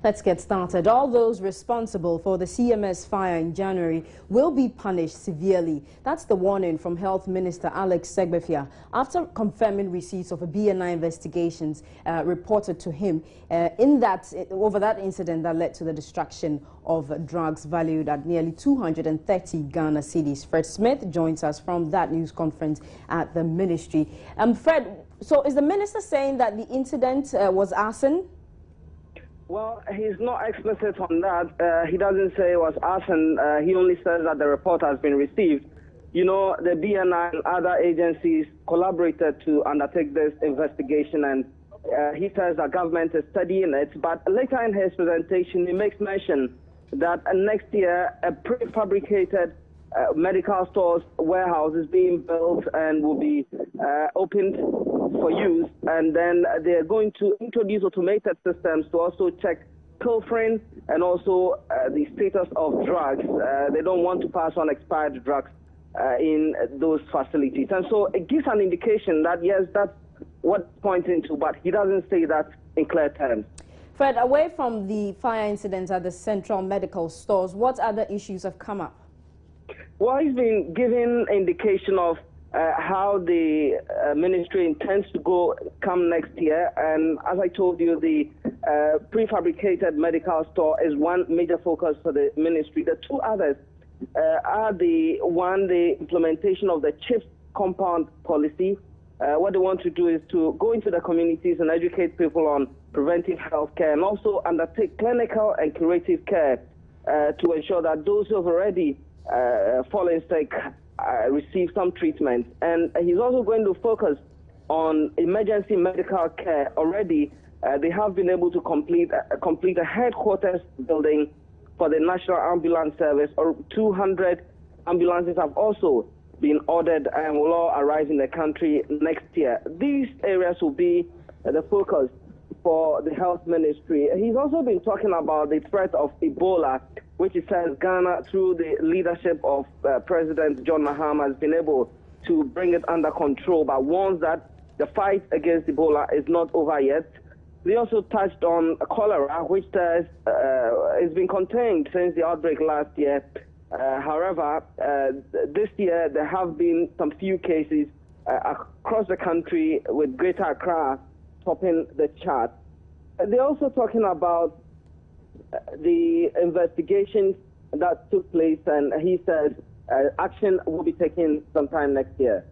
Let's get started. All those responsible for the CMS fire in January will be punished severely. That's the warning from Health Minister Alex Segbefia after confirming receipts of a BNI investigations reported to him over that incident that led to the destruction of drugs valued at nearly 230 Ghana cedis. Fred Smith joins us from that news conference at the ministry. Fred, so is the minister saying that the incident was arson? Well, he's not explicit on that. He doesn't say it was arson. He only says that the report has been received. You know, the BNI and other agencies collaborated to undertake this investigation, and he says that government is studying it. But later in his presentation, he makes mention that next year a prefabricated medical stores warehouse is being built and will be opened for use, and then they're going to introduce automated systems to also check pilfering and also the status of drugs. They don't want to pass on expired drugs in those facilities, and so it gives an indication that yes, that's what it's pointing to, but he doesn't say that in clear terms. Fred, away from the fire incidents at the central medical stores, what other issues have come up? Well, he's been given indication of how the ministry intends to come next year. And as I told you, the prefabricated medical store is one major focus for the ministry. The two others are the implementation of the CHIPS compound policy. What they want to do is to go into the communities and educate people on preventive health care and also undertake clinical and curative care to ensure that those who have already fallen sick receive some treatment. And he's also going to focus on emergency medical care. Already they have been able to complete a headquarters building for the National Ambulance Service, or 200 ambulances have also been ordered and will all arrive in the country next year. These areas will be the focus for the health ministry. He's also been talking about the threat of Ebola, which he says Ghana, through the leadership of President John Mahama, has been able to bring it under control, but warns that the fight against Ebola is not over yet. They also touched on cholera, which has been contained since the outbreak last year. However, this year there have been some few cases across the country, with Greater Accra topping the chart. They're also talking about the investigations that took place, and he says action will be taken sometime next year.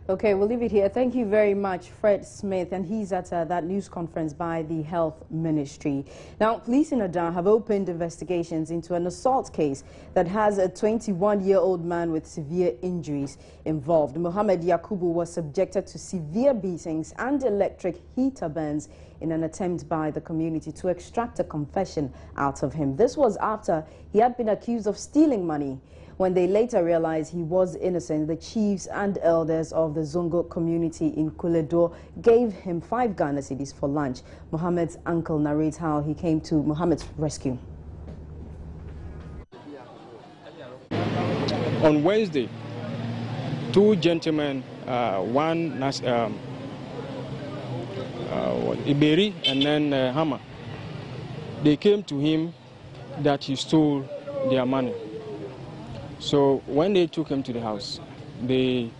Okay, we'll leave it here. Thank you very much, Fred Smith, and he's at that news conference by the Health Ministry. Now, police in Ada have opened investigations into an assault case that has a 21-year-old man with severe injuries involved. Mohammed Yakubu was subjected to severe beatings and electric heater burns in an attempt by the community to extract a confession out of him. This was after he had been accused of stealing money. When they later realized he was innocent, the chiefs and elders of the Zongo community in Kuledo gave him 5 Ghana cedis for lunch. Mohammed's uncle narrates how he came to Mohammed's rescue. On Wednesday, 2 gentlemen, one Iberi and then Hama, they came to him that he stole their money. So when they took him to the house, they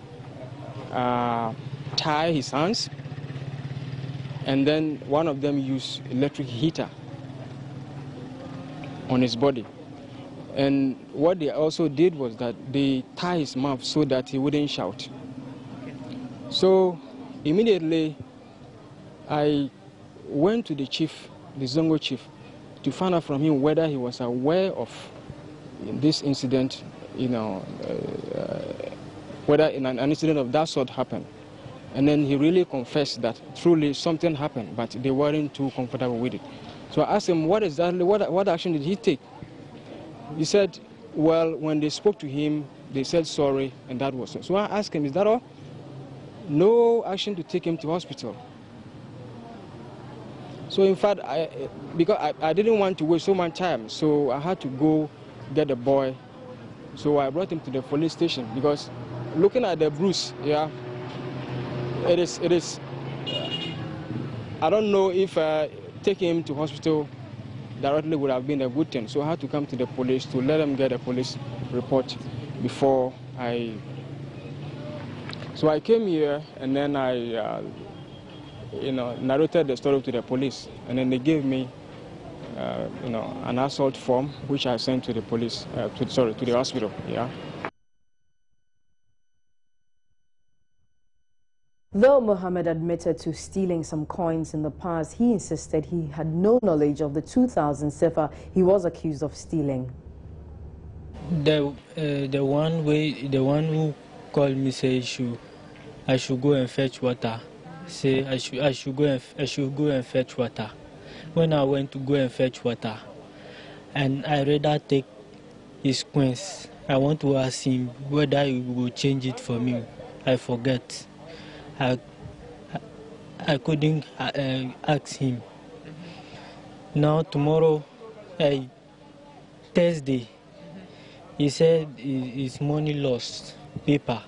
tied his hands, and then one of them used electric heater on his body. And what they also did was that they tied his mouth so that he wouldn't shout. So immediately I went to the chief, the Zongo chief, to find out from him whether he was aware of this incident, whether an incident of that sort happened. And then he really confessed that truly something happened, but they weren't too comfortable with it. So I asked him, what action did he take? He said, well, when they spoke to him, they said sorry, and that was it. So I asked him, is that all? No action to take him to hospital. So in fact, because I didn't want to waste so much time, so I had to go get the boy. So I brought him to the police station, because looking at the bruise, yeah, it is. I don't know if taking him to hospital directly would have been a good thing. So I had to come to the police to let them get a police report before I... So I came here and then I, narrated the story to the police, and then they gave me, an assault form, which I sent to the police, to the hospital, yeah. Though Mohammed admitted to stealing some coins in the past, he insisted he had no knowledge of the 2,000 sefa he was accused of stealing. The one who called me say I should go and fetch water. Say I should go and fetch water. When I went to go and fetch water, and I rather take his coins, I want to ask him whether he will change it for me. I forget. I couldn't ask him. Now tomorrow, Thursday, he said his money lost. Paper,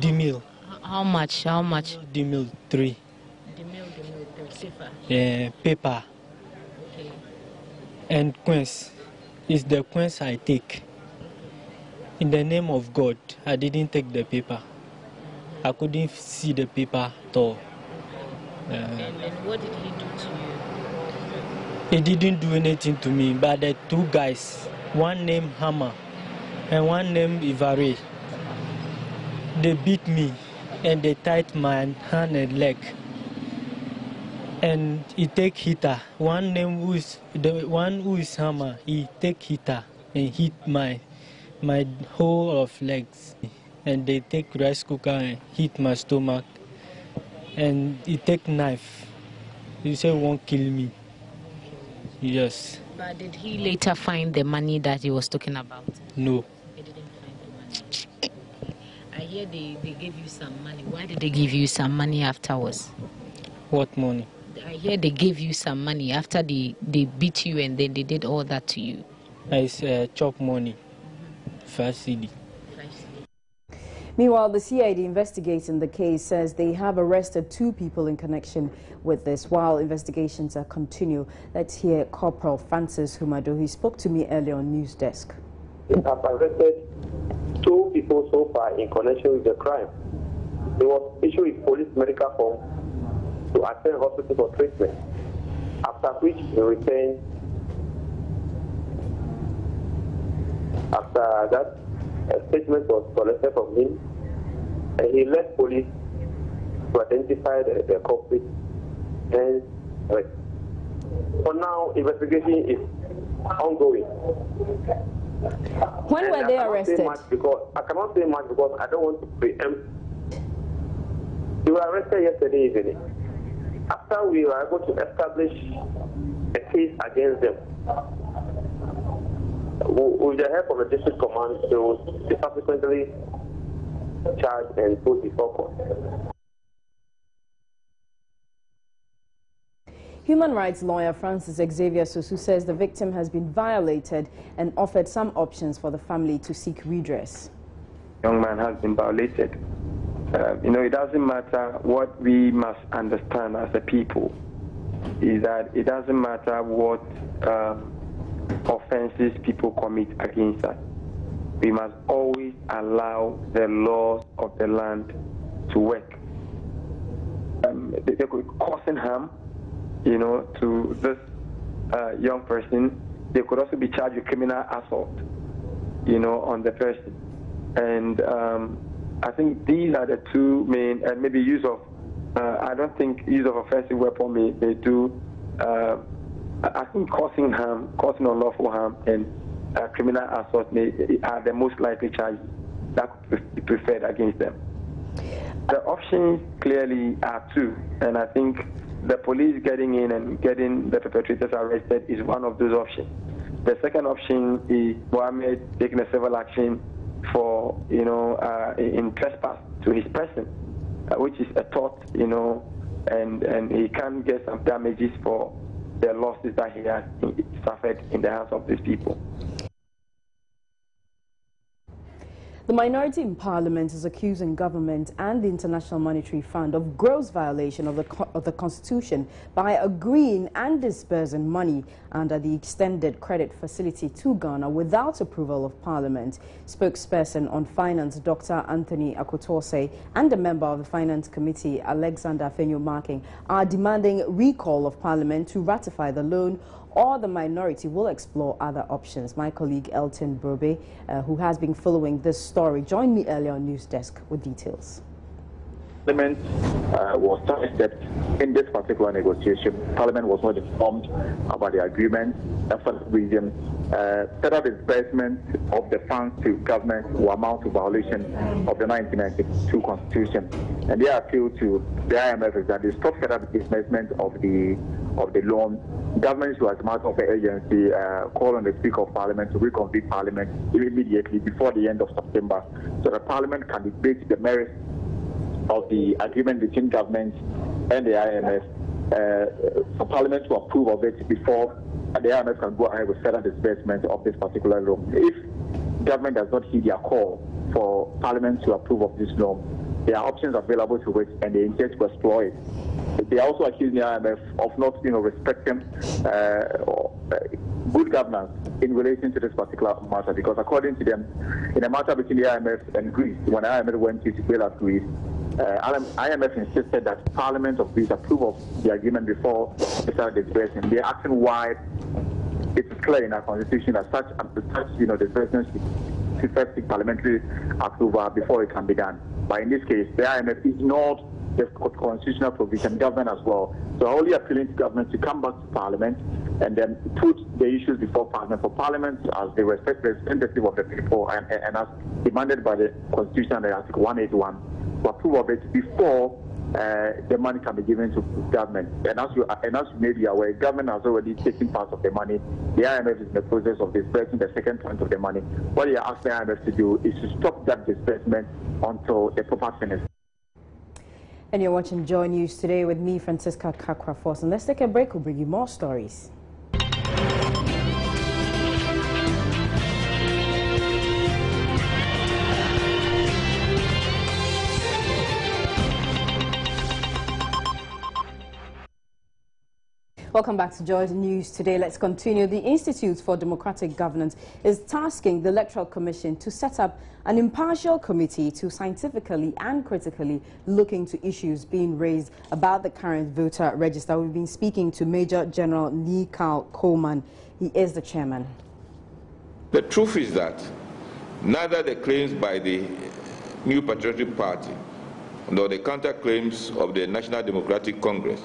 D-mill. How much? How much? D-mill 3. D-mill, paper. Paper. Okay. And coins. It's the coins I take. In the name of God, I didn't take the paper. I couldn't see the paper at all. And what did he do to you? He didn't do anything to me, but the two guys, one named Hammer and one named Ivare, they beat me and they tied my hand and leg. And he take hitter. The one who is Hammer, he take hitter and hit my whole of legs. And they take rice cooker and hit my stomach. And he take knife. He say won't kill me. Yes. But did he later find the money that he was talking about? No. He didn't find the money. I hear they gave you some money. Why did they give you some money afterwards? What money? I hear they gave you some money after they beat you and then they did all that to you. It's chop money. 5 CD. Meanwhile, the CID investigating the case says they have arrested 2 people in connection with this while investigations are continue. Let's hear Corporal Francis Humado. He spoke to me earlier on News Desk. We have arrested 2 people so far in connection with the crime. They was issued a police medical form to attend hospital for treatment, after which he returned. After that, a statement was collected from him, and he left police to identify the culprit. And for now, investigation is ongoing. When were they arrested? I cannot say much because I don't want to preempt. They were arrested yesterday evening. After we were able to establish a case against them, with the help of the district command, they will be subsequently charged and put before court. Human rights lawyer Francis Xavier Sosu says the victim has been violated and offered some options for the family to seek redress. Young man has been violated. It doesn't matter what we must understand as a people, is that it doesn't matter what offenses people commit against us. We must always allow the laws of the land to work. They could cause harm, to this young person. They could also be charged with criminal assault, on the person. And I think these are the 2 main, and maybe use of, I don't think use of offensive weapon may do. I think causing harm, causing unlawful harm, and criminal assault are the most likely charges that could be preferred against them. The options clearly are 2, and I think the police getting in and getting the perpetrators arrested is one of those options. The second option is Mohammed taking a civil action for, in trespass to his person, which is a tort, and he can get some damages for the losses that he has suffered in the hands of these people. The minority in Parliament is accusing government and the International Monetary Fund of gross violation of the Constitution by agreeing and disbursing money under the extended credit facility to Ghana without approval of Parliament. Spokesperson on Finance, Dr. Anthony Akotose, and a member of the Finance Committee, Alexander Fenyo-Marking, are demanding recall of Parliament to ratify the loan, or the minority will explore other options. My colleague Elton Brobe, who has been following this story, joined me earlier on News Desk with details. Parliament was that in this particular negotiation, Parliament was not informed about the agreement. And for that reason, further disbursement of the funds to government will amount to violation of the 1992 Constitution. And their appeal to the IMF is that they stop further disbursement of the loan. Government should, as a matter of the agency, call on the Speaker of Parliament to reconvene Parliament immediately before the end of September, so that Parliament can debate the merits of the agreement between government and the IMF, for Parliament to approve of it before the IMF can go ahead with further disbursement of this particular loan. If government does not heed their call for Parliament to approve of this loan, there are options available to it, and they intend to explore it. They also accuse the IMF of not, respecting good governance in relation to this particular matter, because according to them, in a matter between the IMF and Greece, when the IMF went to bail out Greece, IMF insisted that Parliament of Greece approve of the agreement before they started disbursing. They're asking why it's clear in our constitution that such disbursements should first seek parliamentary approval before it can be done. But in this case, the IMF ignored the constitutional provision, government as well. So only appealing to government to come back to Parliament and then put the issues before Parliament, for Parliament as the representative of the people and as demanded by the Constitution under Article 181 to approve of it before the money can be given to government. And as you may be aware, government has already taken part of the money. The IMF is in the process of disbursing the second tranche of the money. What they are asking the IMF to do is to stop that disbursement until the proper finish. And you're watching Joy News today with me, Francisca Kakra-Foss. And let's take a break. We'll bring you more stories. Welcome back to Joy's News today. Let's continue. The Institute for Democratic Governance is tasking the Electoral Commission to set up an impartial committee to scientifically and critically look into issues being raised about the current voter register. We've been speaking to Major General Nikal Coleman. He is the chairman. The truth is that neither the claims by the New Patriotic Party nor the counterclaims of the National Democratic Congress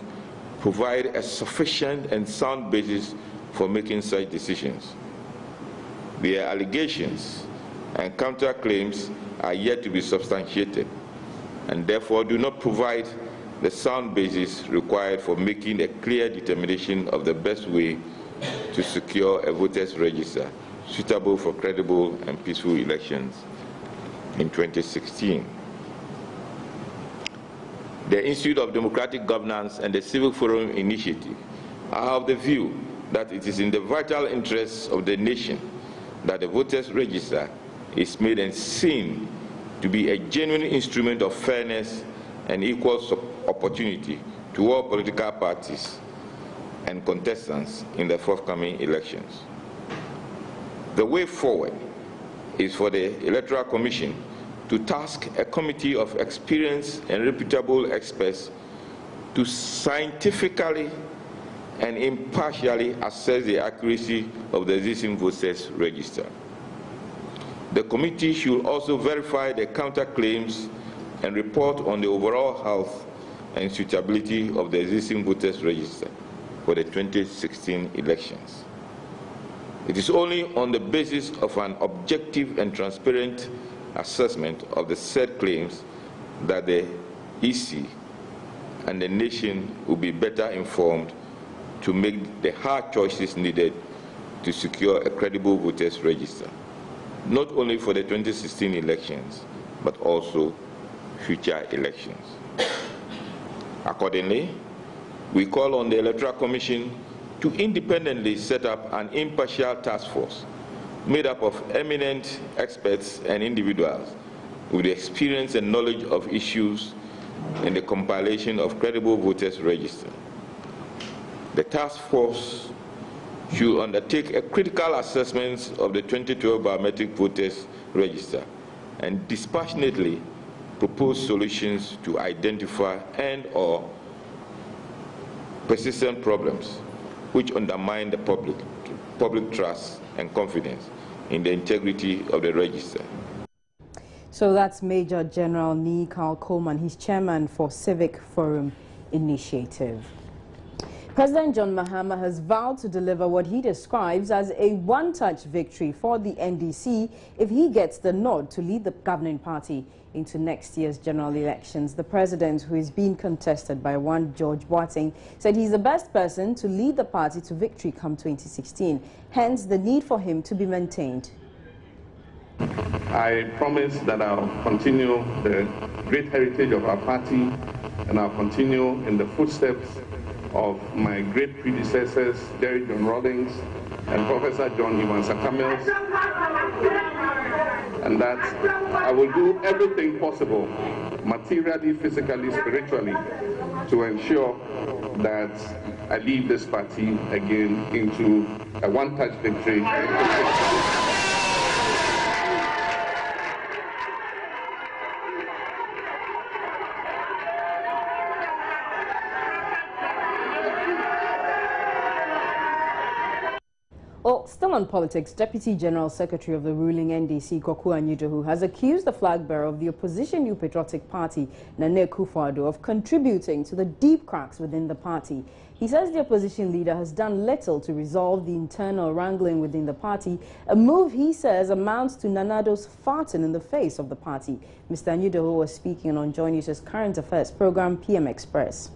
provide a sufficient and sound basis for making such decisions. Their allegations and counterclaims are yet to be substantiated and therefore do not provide the sound basis required for making a clear determination of the best way to secure a voters' register suitable for credible and peaceful elections in 2016. The Institute of Democratic Governance and the Civil Forum Initiative are of the view that it is in the vital interests of the nation that the voters' register is made and seen to be a genuine instrument of fairness and equal opportunity to all political parties and contestants in the forthcoming elections. The way forward is for the Electoral Commission to task a committee of experienced and reputable experts to scientifically and impartially assess the accuracy of the existing voters' register. The committee should also verify the counterclaims and report on the overall health and suitability of the existing voters' register for the 2016 elections. It is only on the basis of an objective and transparent assessment of the said claims that the EC and the nation will be better informed to make the hard choices needed to secure a credible voters' register, not only for the 2016 elections, but also future elections. Accordingly, we call on the Electoral Commission to independently set up an impartial task force made up of eminent experts and individuals with the experience and knowledge of issues in the compilation of credible voters' register. The task force should undertake a critical assessment of the 2012 biometric voters register and dispassionately propose solutions to identify and/or persistent problems which undermine the public trust and confidence in the integrity of the register. So that's Major General Carl Coleman. He's chairman for Civic Forum Initiative. President John Mahama has vowed to deliver what he describes as a one-touch victory for the NDC if he gets the nod to lead the governing party into next year's general elections. The president, who is being contested by one George Boateng, said he's the best person to lead the party to victory come 2016, hence the need for him to be maintained. I promise that I'll continue the great heritage of our party, and I'll continue in the footsteps of my great predecessors, Derek John Rawlings and Professor John Iwan Sakamils, and that I will do everything possible, materially, physically, spiritually, to ensure that I lead this party again into a one-touch victory. Well, still on politics, Deputy General Secretary of the ruling NDC, Kwaku Anyidohu, has accused the flag bearer of the opposition New Patriotic Party, Nana Akufo-Addo, of contributing to the deep cracks within the party. He says the opposition leader has done little to resolve the internal wrangling within the party, a move he says amounts to Nanado's farting in the face of the party. Mr. Anyidohu was speaking on Joy News' current affairs program, PM Express.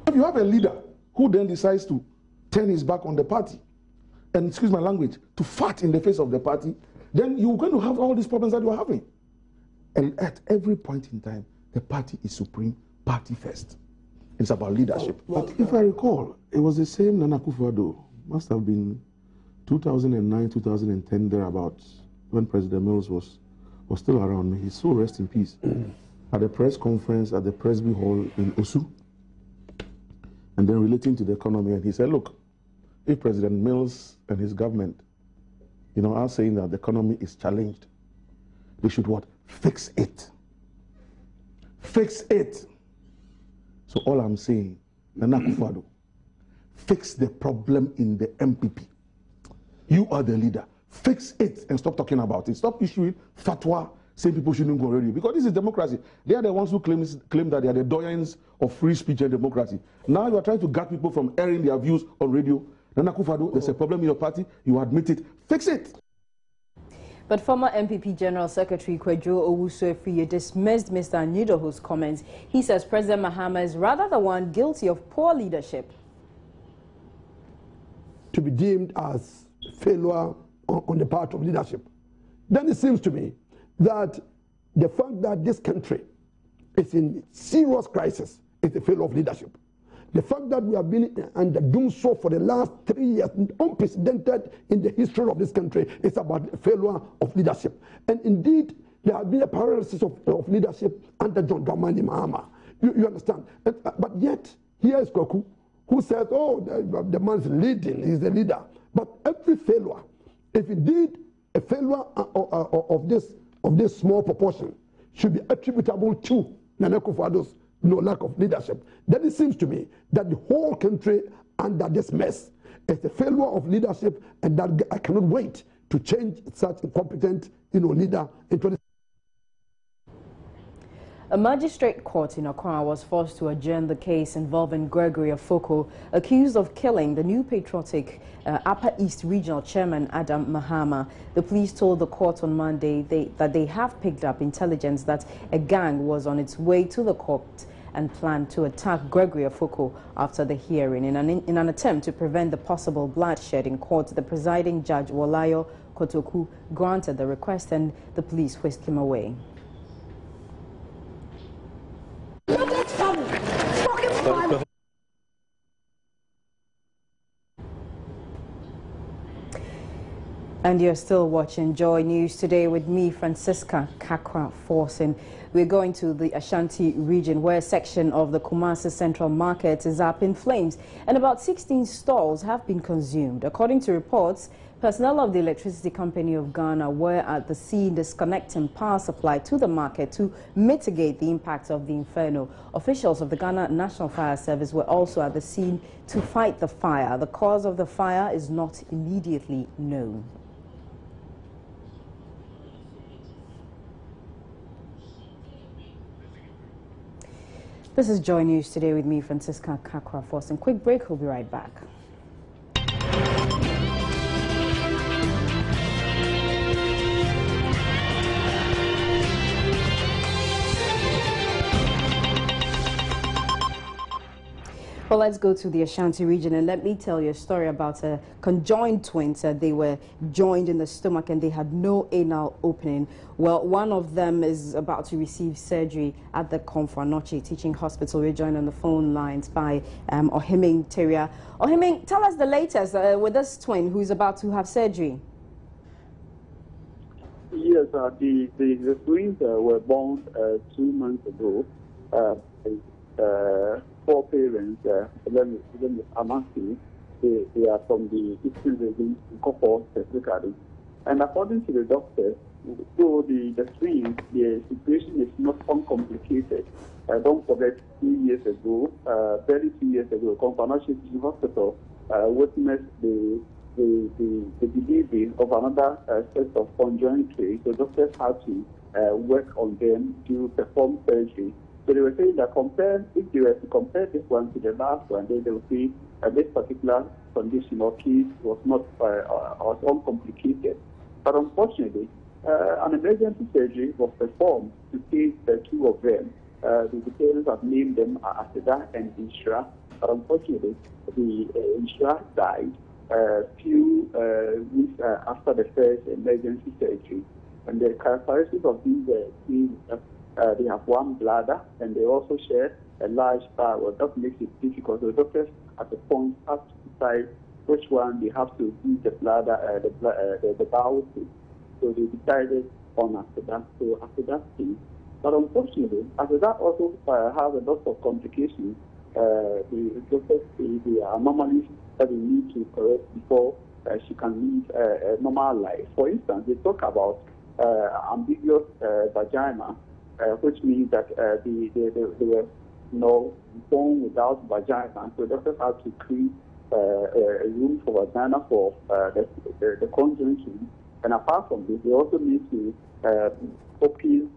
If you have a leader who then decides to turn his back on the party, and excuse my language, to fart in the face of the party, then you're going to have all these problems that you're having. And at every point in time, the party is supreme, party first. It's about leadership. But if I recall, it was the same Nana Akufo-Addo, must have been 2009, 2010, thereabouts, when President Mills was still around. May his soul rest in peace. At a press conference at the Presby Hall in Osu, and then relating to the economy, and he said, look, if President Mills and his government, are saying that the economy is challenged, they should what? Fix it. Fix it. So all I'm saying, Nana Akufo-Addo, fix the problem in the MPP. You are the leader. Fix it and stop talking about it. Stop issuing fatwa saying people shouldn't go on radio. Because this is democracy. They are the ones who claim that they are the doyens of free speech and democracy. Now you are trying to guard people from airing their views on radio. Nana Akufo-Addo, there's a problem in your party, you admit it, fix it. But former MPP General Secretary Kwadwo Owusu-Efriye dismissed Mr. Anyidohu's comments. He says President Mahama is rather the one guilty of poor leadership. To be deemed as failure on the part of leadership, then it seems to me that the fact that this country is in serious crisis is a failure of leadership. The fact that we have been under doom so for the last 3 years, unprecedented in the history of this country, is about the failure of leadership. And indeed, there has been a paralysis of leadership under John Dramani Mahama. You understand? But yet, here is Kwaku, who says, oh, the man's leading, he's the leader. But every failure, if indeed a failure of this small proportion should be attributable to Nana Akufo-Addo's lack of leadership, then it seems to me that the whole country under this mess is a failure of leadership, and that I cannot wait to change such a competent leader into this. A magistrate court in Accra was forced to adjourn the case involving Gregory Afoko, accused of killing the New Patriotic Upper East Regional Chairman Adam Mahama. The police told the court on Monday that they have picked up intelligence that a gang was on its way to the court and planned to attack Gregory Afoko after the hearing. In an attempt to prevent the possible bloodshed in court, the presiding judge, Wolayo Kotoku, granted the request and the police whisked him away. And you're still watching Joy News today with me, Francisca Kakwa Forsen. We're going to the Ashanti region where a section of the Kumasi Central Market is up in flames and about 16 stalls have been consumed. According to reports, personnel of the Electricity Company of Ghana were at the scene disconnecting power supply to the market to mitigate the impact of the inferno. Officials of the Ghana National Fire Service were also at the scene to fight the fire. The cause of the fire is not immediately known. This is Joy News today with me, Francisca Kakwa Forsen. Quick break, we'll be right back. Well, let's go to the Ashanti region and let me tell you a story about conjoined twins. They were joined in the stomach and they had no anal opening. Well, one of them is about to receive surgery at the Konfanoche Teaching Hospital. We're joined on the phone lines by Ohiming Teria. Ohiming, tell us the latest with this twin who is about to have surgery. Yes, the twins were born 2 months ago. 4 parents, then Amasi, they are from the Eastern region, Kopo specifically. And according to the doctor, though the twins, the situation is not uncomplicated. Don't forget, 2 years ago, barely 2 years ago, Conjoined Teaching Hospital witnessed the delivery of another set of conjoined twins. The doctors had to work on them to perform surgery. So they were saying that if they were to compare this one to the last one, then they would see this particular condition or case was not was uncomplicated. But unfortunately, an emergency surgery was performed to save the 2 of them. The parents have named them Aseda and Inshra. But unfortunately, the Inshra died a few weeks after the first emergency surgery. And the characteristics of these they have one bladder, and they also share a large bowel. That makes it difficult. The doctors at the point have to decide which one they have to use the bladder, the bowel to. So they decided on Aseda. So Aseda came. But unfortunately, Aseda also has a lot of complications. The doctors say there are anomalies that they need to correct before she can live a normal life. For instance, they talk about ambiguous vagina. Which means that they were born without vagina. So doctors have to create a room for vagina for the conjunction. And apart from this, they also need to open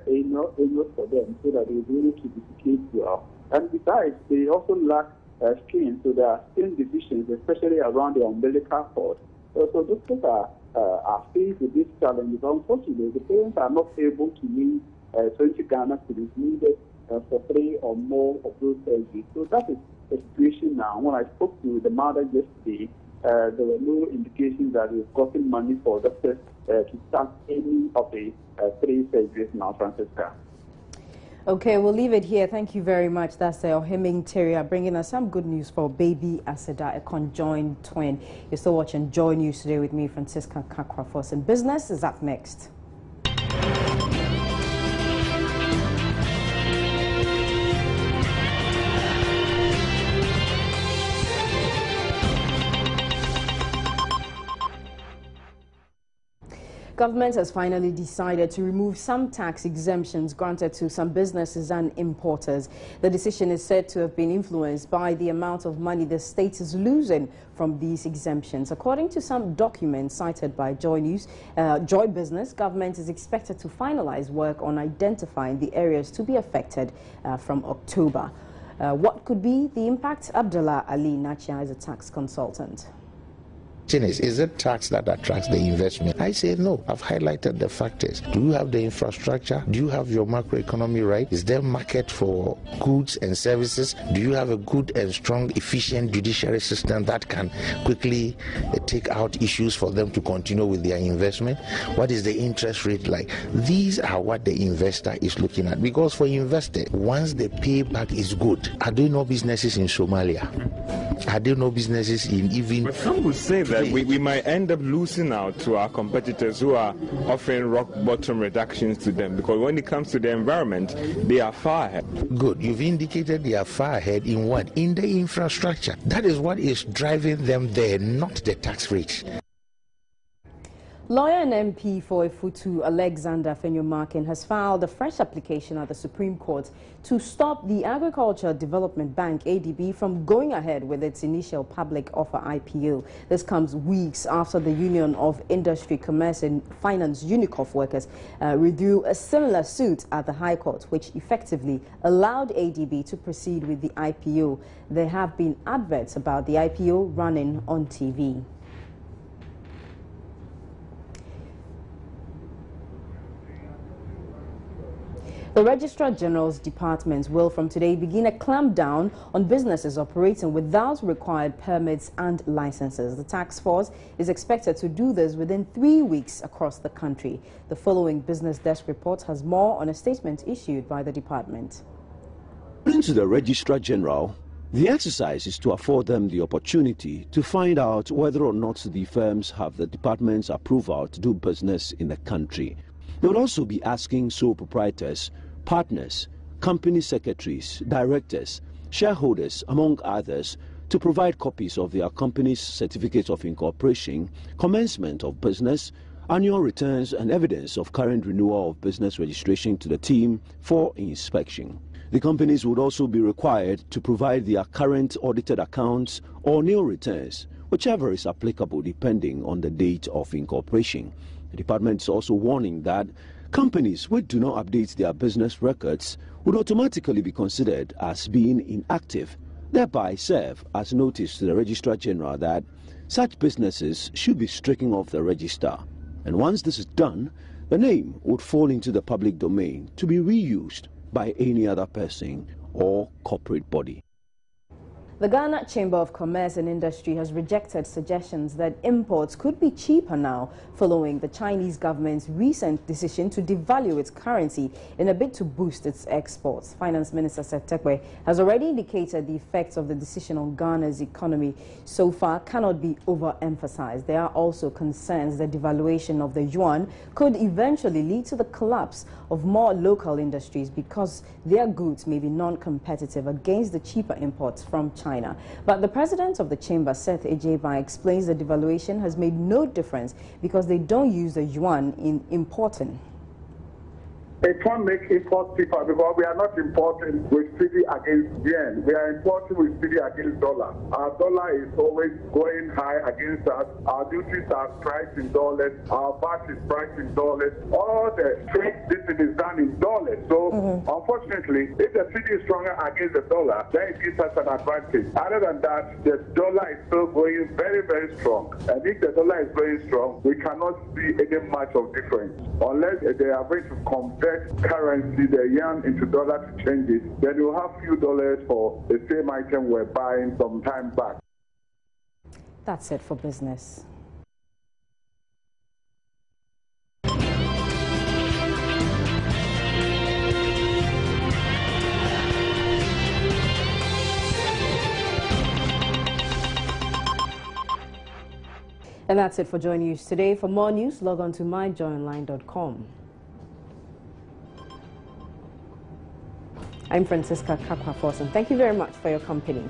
anus for them so that they will be able to defecate well. And besides, they also lack skin, so there are skin deficiencies, especially around the umbilical cord. So doctors are faced with this challenge. Unfortunately, the parents are not able to use 20 Ghana cedis needed for 3 or more of those surgeries. So that is the situation now. When I spoke to the mother yesterday, there were no indications that we've gotten money for doctors to start any of the 3 surgeries now, Francisca. Okay, we'll leave it here. Thank you very much. That's Ohiming Teria bringing us some good news for baby Aseda, a conjoined twin. You're still watching Joy News today with me, Francisca Kakwa Forsen. Business is up next. Government has finally decided to remove some tax exemptions granted to some businesses and importers. The decision is said to have been influenced by the amount of money the state is losing from these exemptions. According to some documents cited by Joy News, Joy Business, government is expected to finalize work on identifying the areas to be affected from October. What could be the impact? Abdullah Ali Nachia is a tax consultant. Is it tax that attracts the investment? I say no. I've highlighted the factors. Do you have the infrastructure? Do you have your macroeconomy right? Is there market for goods and services? Do you have a good and strong, efficient judiciary system that can quickly take out issues for them to continue with their investment? What is the interest rate like? These are what the investor is looking at. Because for investor, once the payback is good, are there no businesses in Somalia? Are there no businesses in even... But some would say that that we might end up losing out to our competitors who are offering rock bottom reductions to them, because when it comes to the environment, they are far ahead. Good. You've indicated they are far ahead in what? In the infrastructure. That is what is driving them there, not the tax rate. Lawyer and MP for Ifutu, Alexander Fenyomakin, has filed a fresh application at the Supreme Court to stop the Agricultural Development Bank, ADB, from going ahead with its initial public offer IPO. This comes weeks after the Union of Industry, Commerce and Finance UNICOF workers withdrew a similar suit at the High Court, which effectively allowed ADB to proceed with the IPO. There have been adverts about the IPO running on TV. The Registrar General's Department will from today begin a clampdown on businesses operating without required permits and licenses. The task force is expected to do this within 3 weeks across the country. The following Business Desk report has more on a statement issued by the department. According to the Registrar General, the exercise is to afford them the opportunity to find out whether or not the firms have the department's approval to do business in the country. They will also be asking sole proprietors, partners, company secretaries, directors, shareholders, among others, to provide copies of their company's certificates of incorporation, commencement of business, annual returns and evidence of current renewal of business registration to the team for inspection. The companies would also be required to provide their current audited accounts or new returns, whichever is applicable depending on the date of incorporation. The department is also warning that companies which do not update their business records would automatically be considered as being inactive, thereby serve as notice to the Registrar General that such businesses should be stricken off the register. And once this is done, the name would fall into the public domain to be reused by any other person or corporate body. The Ghana Chamber of Commerce and Industry has rejected suggestions that imports could be cheaper now following the Chinese government's recent decision to devalue its currency in a bid to boost its exports. Finance Minister Setekwe has already indicated the effects of the decision on Ghana's economy so far cannot be overemphasized. There are also concerns that devaluation of the yuan could eventually lead to the collapse of more local industries because their goods may be non-competitive against the cheaper imports from China. But the president of the chamber, Seth Ejeba, explains the devaluation has made no difference because they don't use the yuan in importing. It won't make imports cheaper because we are not importing with cedi against yen. We are importing with cedi against dollar. Our dollar is always going high against us. Our duties are priced in dollars. Our VAT is priced in dollars. All the trade business is done in dollars. So unfortunately, if the cedi is stronger against the dollar, then it gives us an advantage. Other than that, the dollar is still going very, very strong. And if the dollar is going strong, we cannot see any much of difference unless they are going to convert currency, the yen into dollar to change it, then you'll have few dollars for the same item we're buying some time back. That's it for business. And that's it for Joy News today. For more news, log on to myjoyonline.com. I'm Francisca Kakwa-Forson. Thank you very much for your company.